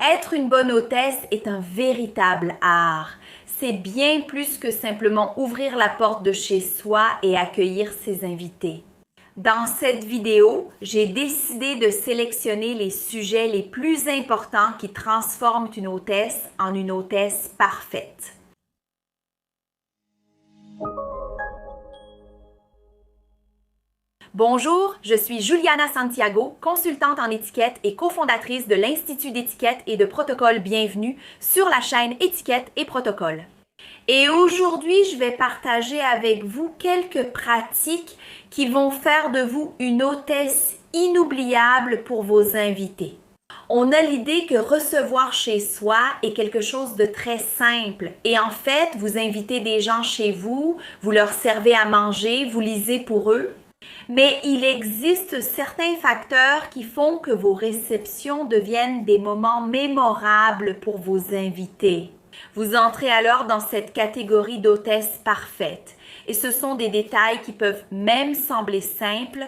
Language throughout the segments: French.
Être une bonne hôtesse est un véritable art. C'est bien plus que simplement ouvrir la porte de chez soi et accueillir ses invités. Dans cette vidéo, j'ai décidé de sélectionner les sujets les plus importants qui transforment une hôtesse en une hôtesse parfaite. Bonjour, je suis Juliana Santiago, consultante en étiquette et cofondatrice de l'Institut d'étiquette et de protocole Bienvenue sur la chaîne Étiquette et Protocole. Et aujourd'hui, je vais partager avec vous quelques pratiques qui vont faire de vous une hôtesse inoubliable pour vos invités. On a l'idée que recevoir chez soi est quelque chose de très simple. Et en fait, vous invitez des gens chez vous, vous leur servez à manger, vous lisez pour eux. Mais il existe certains facteurs qui font que vos réceptions deviennent des moments mémorables pour vos invités. Vous entrez alors dans cette catégorie d'hôtesse parfaite. Et ce sont des détails qui peuvent même sembler simples.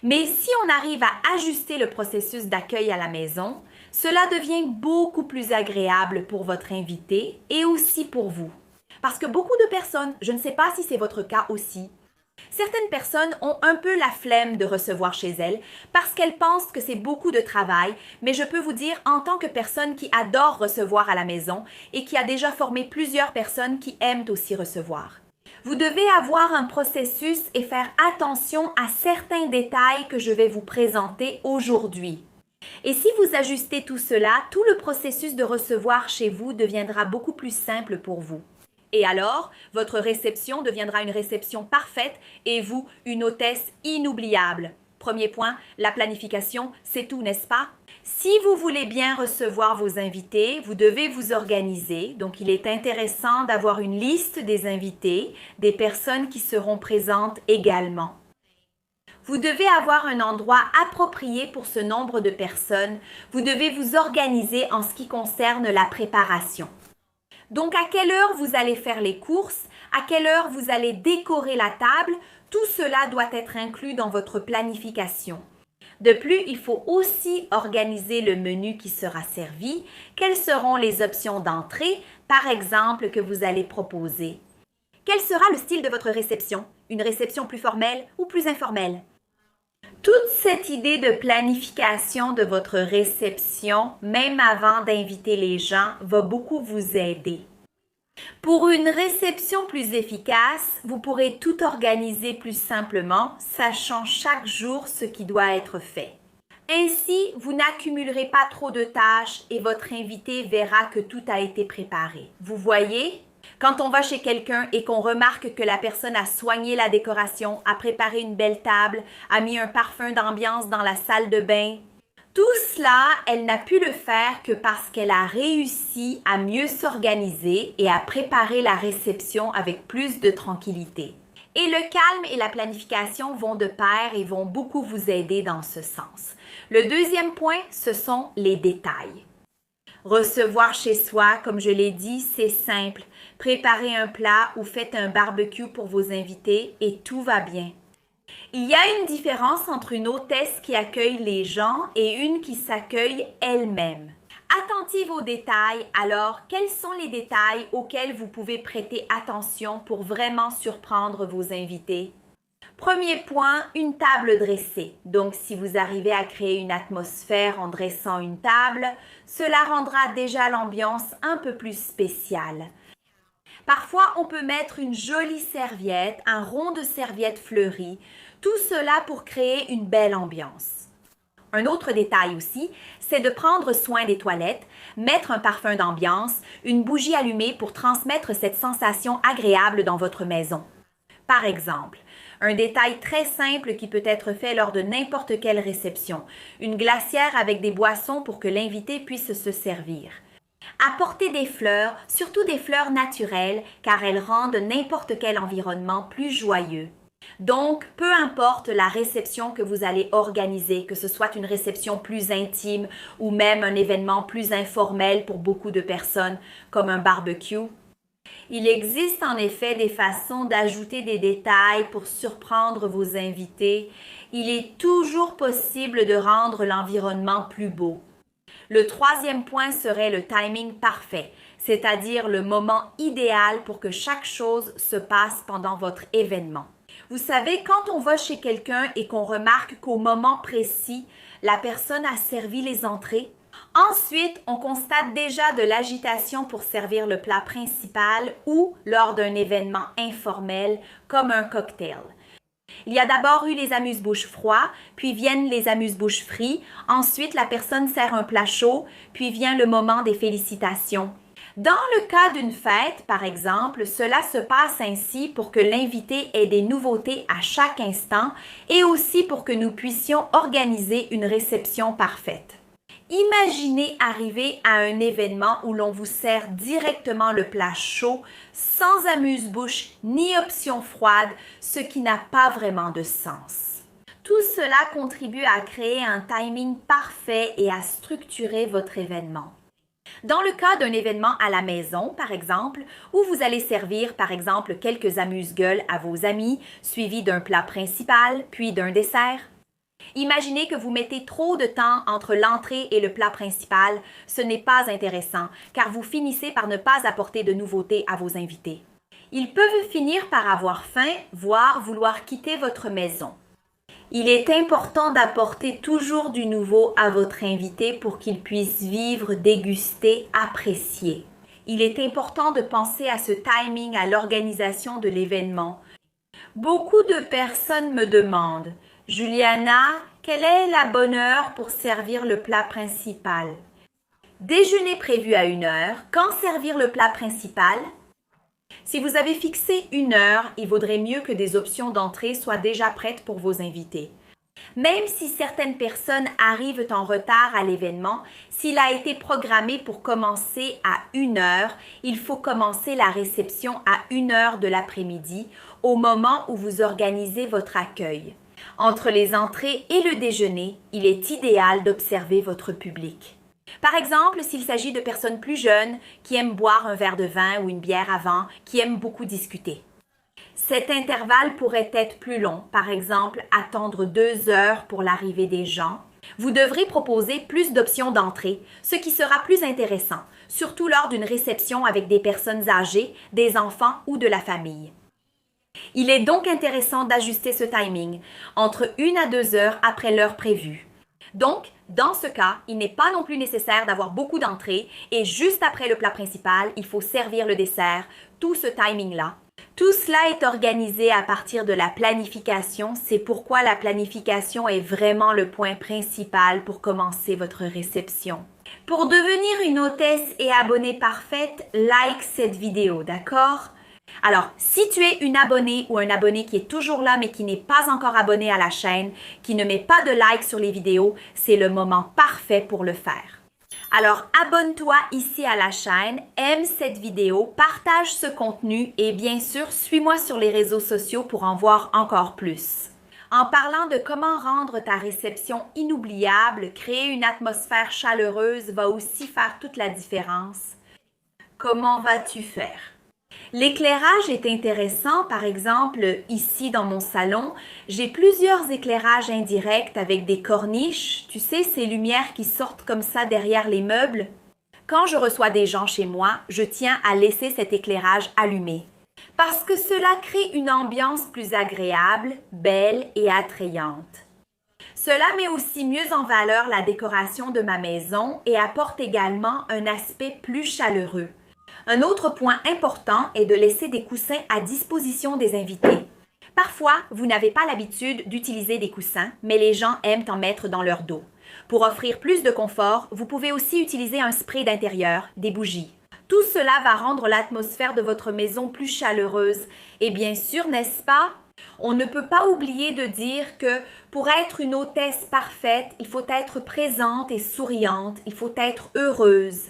Mais si on arrive à ajuster le processus d'accueil à la maison, cela devient beaucoup plus agréable pour votre invité et aussi pour vous. Parce que beaucoup de personnes, je ne sais pas si c'est votre cas aussi, certaines personnes ont un peu la flemme de recevoir chez elles parce qu'elles pensent que c'est beaucoup de travail, mais je peux vous dire en tant que personne qui adore recevoir à la maison et qui a déjà formé plusieurs personnes qui aiment aussi recevoir. Vous devez avoir un processus et faire attention à certains détails que je vais vous présenter aujourd'hui. Et si vous ajustez tout cela, tout le processus de recevoir chez vous deviendra beaucoup plus simple pour vous. Et alors, votre réception deviendra une réception parfaite et vous, une hôtesse inoubliable. Premier point, la planification, c'est tout, n'est-ce pas? Si vous voulez bien recevoir vos invités, vous devez vous organiser. Donc, il est intéressant d'avoir une liste des invités, des personnes qui seront présentes également. Vous devez avoir un endroit approprié pour ce nombre de personnes. Vous devez vous organiser en ce qui concerne la préparation. Donc, à quelle heure vous allez faire les courses, à quelle heure vous allez décorer la table, tout cela doit être inclus dans votre planification. De plus, il faut aussi organiser le menu qui sera servi, quelles seront les options d'entrée, par exemple, que vous allez proposer. Quel sera le style de votre réception? Une réception plus formelle ou plus informelle? Toute cette idée de planification de votre réception, même avant d'inviter les gens, va beaucoup vous aider. Pour une réception plus efficace, vous pourrez tout organiser plus simplement, sachant chaque jour ce qui doit être fait. Ainsi, vous n'accumulerez pas trop de tâches et votre invité verra que tout a été préparé. Vous voyez? Quand on va chez quelqu'un et qu'on remarque que la personne a soigné la décoration, a préparé une belle table, a mis un parfum d'ambiance dans la salle de bain, tout cela, elle n'a pu le faire que parce qu'elle a réussi à mieux s'organiser et à préparer la réception avec plus de tranquillité. Et le calme et la planification vont de pair et vont beaucoup vous aider dans ce sens. Le deuxième point, ce sont les détails. Recevoir chez soi, comme je l'ai dit, c'est simple. Préparez un plat ou faites un barbecue pour vos invités et tout va bien. Il y a une différence entre une hôtesse qui accueille les gens et une qui s'accueille elle-même. Attentive aux détails, alors quels sont les détails auxquels vous pouvez prêter attention pour vraiment surprendre vos invités? Premier point, une table dressée. Donc, si vous arrivez à créer une atmosphère en dressant une table, cela rendra déjà l'ambiance un peu plus spéciale. Parfois, on peut mettre une jolie serviette, un rond de serviette fleurie, tout cela pour créer une belle ambiance. Un autre détail aussi, c'est de prendre soin des toilettes, mettre un parfum d'ambiance, une bougie allumée pour transmettre cette sensation agréable dans votre maison. Par exemple, un détail très simple qui peut être fait lors de n'importe quelle réception, une glacière avec des boissons pour que l'invité puisse se servir. Apportez des fleurs, surtout des fleurs naturelles, car elles rendent n'importe quel environnement plus joyeux. Donc, peu importe la réception que vous allez organiser, que ce soit une réception plus intime ou même un événement plus informel pour beaucoup de personnes, comme un barbecue, il existe en effet des façons d'ajouter des détails pour surprendre vos invités. Il est toujours possible de rendre l'environnement plus beau. Le troisième point serait le timing parfait, c'est-à-dire le moment idéal pour que chaque chose se passe pendant votre événement. Vous savez, quand on va chez quelqu'un et qu'on remarque qu'au moment précis, la personne a servi les entrées, ensuite, on constate déjà de l'agitation pour servir le plat principal ou lors d'un événement informel comme un cocktail. Il y a d'abord eu les amuse-bouches froids, puis viennent les amuse-bouches frits. Ensuite, la personne sert un plat chaud, puis vient le moment des félicitations. Dans le cas d'une fête, par exemple, cela se passe ainsi pour que l'invité ait des nouveautés à chaque instant et aussi pour que nous puissions organiser une réception parfaite. Imaginez arriver à un événement où l'on vous sert directement le plat chaud, sans amuse-bouche ni option froide, ce qui n'a pas vraiment de sens. Tout cela contribue à créer un timing parfait et à structurer votre événement. Dans le cas d'un événement à la maison, par exemple, où vous allez servir, par exemple, quelques amuse-gueules à vos amis, suivis d'un plat principal, puis d'un dessert, imaginez que vous mettez trop de temps entre l'entrée et le plat principal. Ce n'est pas intéressant, car vous finissez par ne pas apporter de nouveautés à vos invités. Ils peuvent finir par avoir faim, voire vouloir quitter votre maison. Il est important d'apporter toujours du nouveau à votre invité pour qu'il puisse vivre, déguster, apprécier. Il est important de penser à ce timing, à l'organisation de l'événement. Beaucoup de personnes me demandent « Juliana, quelle est la bonne heure pour servir le plat principal? » Déjeuner prévu à 1 heure, quand servir le plat principal? Si vous avez fixé 1 heure, il vaudrait mieux que des options d'entrée soient déjà prêtes pour vos invités. Même si certaines personnes arrivent en retard à l'événement, s'il a été programmé pour commencer à 1 heure, il faut commencer la réception à 1 heure de l'après-midi, au moment où vous organisez votre accueil. Entre les entrées et le déjeuner, il est idéal d'observer votre public. Par exemple, s'il s'agit de personnes plus jeunes qui aiment boire un verre de vin ou une bière avant, qui aiment beaucoup discuter. Cet intervalle pourrait être plus long, par exemple attendre 2 heures pour l'arrivée des gens. Vous devrez proposer plus d'options d'entrée, ce qui sera plus intéressant, surtout lors d'une réception avec des personnes âgées, des enfants ou de la famille. Il est donc intéressant d'ajuster ce timing entre 1 à 2 heures après l'heure prévue. Donc, dans ce cas, il n'est pas non plus nécessaire d'avoir beaucoup d'entrées et juste après le plat principal, il faut servir le dessert, tout ce timing-là. Tout cela est organisé à partir de la planification, c'est pourquoi la planification est vraiment le point principal pour commencer votre réception. Pour devenir une hôtesse et abonnée parfaite, like cette vidéo, d'accord? Alors, si tu es une abonnée ou un abonné qui est toujours là mais qui n'est pas encore abonné à la chaîne, qui ne met pas de like sur les vidéos, c'est le moment parfait pour le faire. Alors, abonne-toi ici à la chaîne, aime cette vidéo, partage ce contenu et bien sûr, suis-moi sur les réseaux sociaux pour en voir encore plus. En parlant de comment rendre ta réception inoubliable, créer une atmosphère chaleureuse va aussi faire toute la différence. Comment vas-tu faire? L'éclairage est intéressant, par exemple, ici dans mon salon, j'ai plusieurs éclairages indirects avec des corniches, tu sais, ces lumières qui sortent comme ça derrière les meubles. Quand je reçois des gens chez moi, je tiens à laisser cet éclairage allumé, parce que cela crée une ambiance plus agréable, belle et attrayante. Cela met aussi mieux en valeur la décoration de ma maison et apporte également un aspect plus chaleureux. Un autre point important est de laisser des coussins à disposition des invités. Parfois, vous n'avez pas l'habitude d'utiliser des coussins, mais les gens aiment en mettre dans leur dos. Pour offrir plus de confort, vous pouvez aussi utiliser un spray d'intérieur, des bougies. Tout cela va rendre l'atmosphère de votre maison plus chaleureuse. Et bien sûr, n'est-ce pas? On ne peut pas oublier de dire que pour être une hôtesse parfaite, il faut être présente et souriante, il faut être heureuse.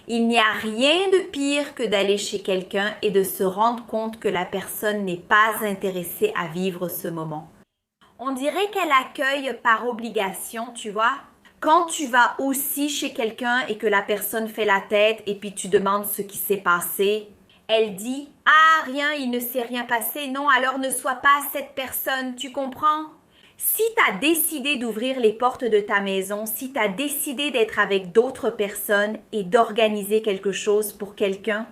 Il n'y a rien de pire que d'aller chez quelqu'un et de se rendre compte que la personne n'est pas intéressée à vivre ce moment. On dirait qu'elle accueille par obligation, tu vois. Quand tu vas aussi chez quelqu'un et que la personne fait la tête et puis tu demandes ce qui s'est passé, elle dit « Ah, rien, il ne s'est rien passé, non, alors ne sois pas cette personne, tu comprends ?» Si tu as décidé d'ouvrir les portes de ta maison, si tu as décidé d'être avec d'autres personnes et d'organiser quelque chose pour quelqu'un,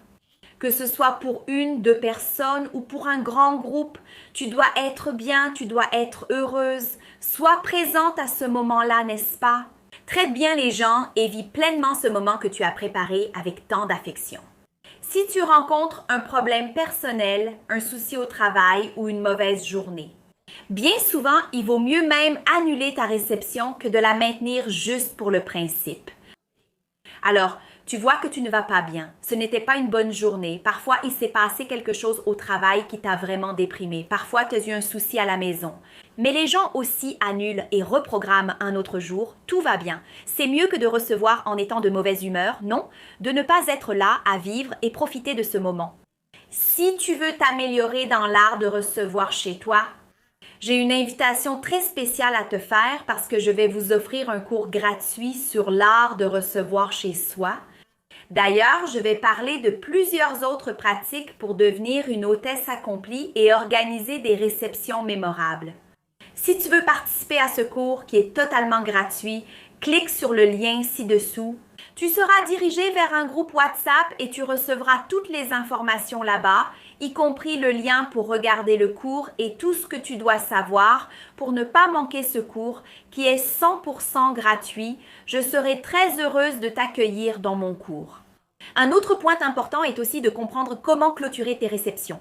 que ce soit pour une, deux personnes ou pour un grand groupe, tu dois être bien, tu dois être heureuse. Sois présente à ce moment-là, n'est-ce pas? Traite bien les gens et vis pleinement ce moment que tu as préparé avec tant d'affection. Si tu rencontres un problème personnel, un souci au travail ou une mauvaise journée, bien souvent, il vaut mieux même annuler ta réception que de la maintenir juste pour le principe. Alors, tu vois que tu ne vas pas bien. Ce n'était pas une bonne journée. Parfois, il s'est passé quelque chose au travail qui t'a vraiment déprimé. Parfois, tu as eu un souci à la maison. Mais les gens aussi annulent et reprogramment un autre jour. Tout va bien. C'est mieux que de recevoir en étant de mauvaise humeur, non? De ne pas être là à vivre et profiter de ce moment. Si tu veux t'améliorer dans l'art de recevoir chez toi, j'ai une invitation très spéciale à te faire parce que je vais vous offrir un cours gratuit sur l'art de recevoir chez soi. D'ailleurs, je vais parler de plusieurs autres pratiques pour devenir une hôtesse accomplie et organiser des réceptions mémorables. Si tu veux participer à ce cours qui est totalement gratuit, clique sur le lien ci-dessous. Tu seras dirigé vers un groupe WhatsApp et tu recevras toutes les informations là-bas, y compris le lien pour regarder le cours et tout ce que tu dois savoir pour ne pas manquer ce cours qui est 100% gratuit. Je serai très heureuse de t'accueillir dans mon cours. Un autre point important est aussi de comprendre comment clôturer tes réceptions.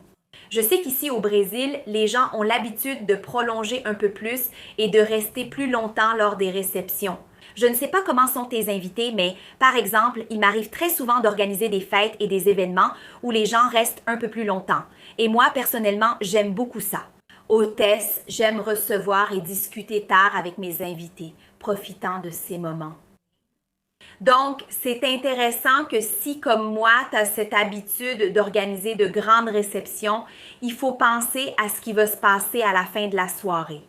Je sais qu'ici au Brésil, les gens ont l'habitude de prolonger un peu plus et de rester plus longtemps lors des réceptions. Je ne sais pas comment sont tes invités, mais par exemple, il m'arrive très souvent d'organiser des fêtes et des événements où les gens restent un peu plus longtemps. Et moi, personnellement, j'aime beaucoup ça. Hôtesse, j'aime recevoir et discuter tard avec mes invités, profitant de ces moments. Donc, c'est intéressant que si, comme moi, tu as cette habitude d'organiser de grandes réceptions, il faut penser à ce qui va se passer à la fin de la soirée.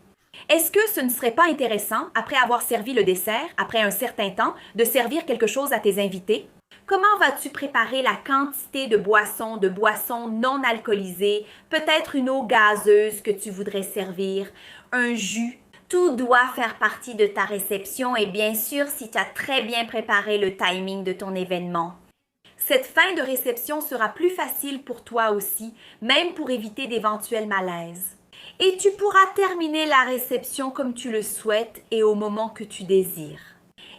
Est-ce que ce ne serait pas intéressant, après avoir servi le dessert, après un certain temps, de servir quelque chose à tes invités? Comment vas-tu préparer la quantité de boissons non alcoolisées, peut-être une eau gazeuse que tu voudrais servir, un jus? Tout doit faire partie de ta réception et bien sûr si tu as très bien préparé le timing de ton événement. Cette fin de réception sera plus facile pour toi aussi, même pour éviter d'éventuels malaises. Et tu pourras terminer la réception comme tu le souhaites et au moment que tu désires.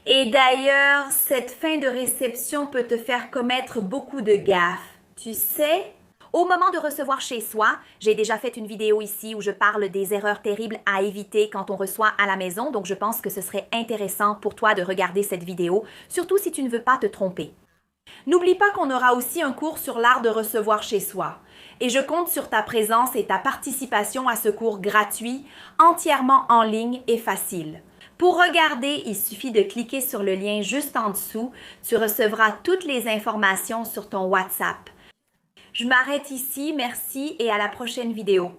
Et d'ailleurs, cette fin de réception peut te faire commettre beaucoup de gaffes. Tu sais, au moment de recevoir chez soi, j'ai déjà fait une vidéo ici où je parle des erreurs terribles à éviter quand on reçoit à la maison, donc je pense que ce serait intéressant pour toi de regarder cette vidéo, surtout si tu ne veux pas te tromper. N'oublie pas qu'on aura aussi un cours sur l'art de recevoir chez soi. Et je compte sur ta présence et ta participation à ce cours gratuit, entièrement en ligne et facile. Pour regarder, il suffit de cliquer sur le lien juste en dessous. Tu recevras toutes les informations sur ton WhatsApp. Je m'arrête ici, merci et à la prochaine vidéo.